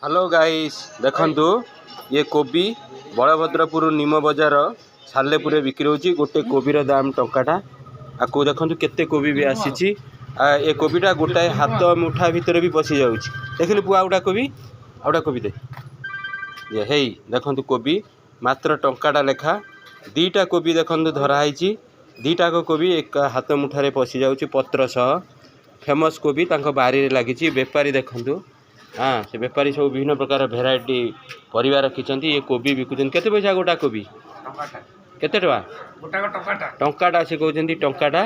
Hello guys देखंतु ये कोबी बलभद्रपुर निम बजार सालेपुर बिक्री होची गोटे कोबीर दाम टंकाटा आको देखंतु केते कोबी भी आसीची ए कोबीटा गोटाए हाथ मुठा भितर भी पसी जाउची देखिलु पुआ उडा कोबी दे ये हेई देखंतु कोबी मात्र टंकाटा लेखा दीटा कोबी देखंतु धरा हैची दीटा को कोबी एक हाथ मुठारे पसी जाउची पत्र सह फेमस कोबी तांको बारी रे लागिची बेपारी देखंतु हाँ से बेपारी सब विभिन्न प्रकार भेराइटी परिवा रखिंट ये कोबी बिकुन केते पैसा गोटा कोबी केते टंकाटा से कहते टंकाटा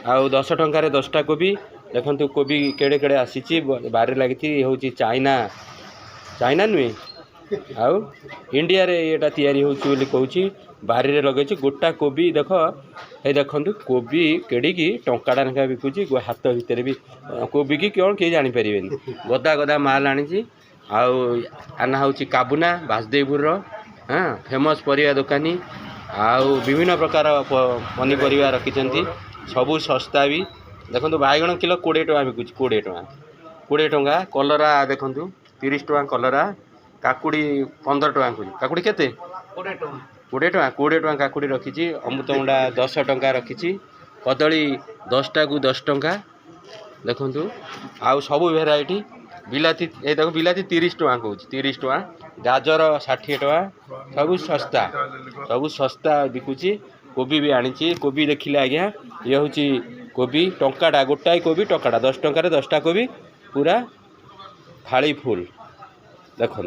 आउ 10 टंकार 10टा कोबी देखंतु कोबी केड़े केड़े आसी बारे लगी हूँ चाइना नुहे आउ इंडिया रे एटा तैयारी होची कहूँ बारी रे लगे गोटा कोबी देख ये देखंतु कोबी केड़ी टंकाटा लेखा बिकुची हाथ भितर भी कोबी की कौन किए जापर गदा गदा माल आनी आना हूँ काबुना बासदेवपुर हाँ फेमस परिया दुकानी आउ विभिन्न प्रकार पनीपरिया रखिंट सबू सस्ता भी देखो बैगण किलो 20 टଙ୍କା बिकुची 20 टଙ୍କା कलरा देखु 30 टଙ୍କା कलरा काकुड़ी 15 टଙ୍କା काकुड़ी केते 20 टଙ୍କା काकुड़ी रखी अमृतभंडा 10 टଙ୍କା रखी कदली 10टा को 10 टଙ୍କା देखु आउ सबू भेराइटी बिलाती ये देखो बिलाती 30 टଙ୍କା कहूँ 30 टଙ୍କା गाजर 60 टଙ୍କା सबू सस्ता बिकुची कोबी भी आनी कोबी देखिले आज्ञा ये हूँ कोबी टंकाटा गोटाए कोबी टंकाटा 10 टଙ୍କାରେ 10ଟା कोबी पूरा थाली फुल देखो।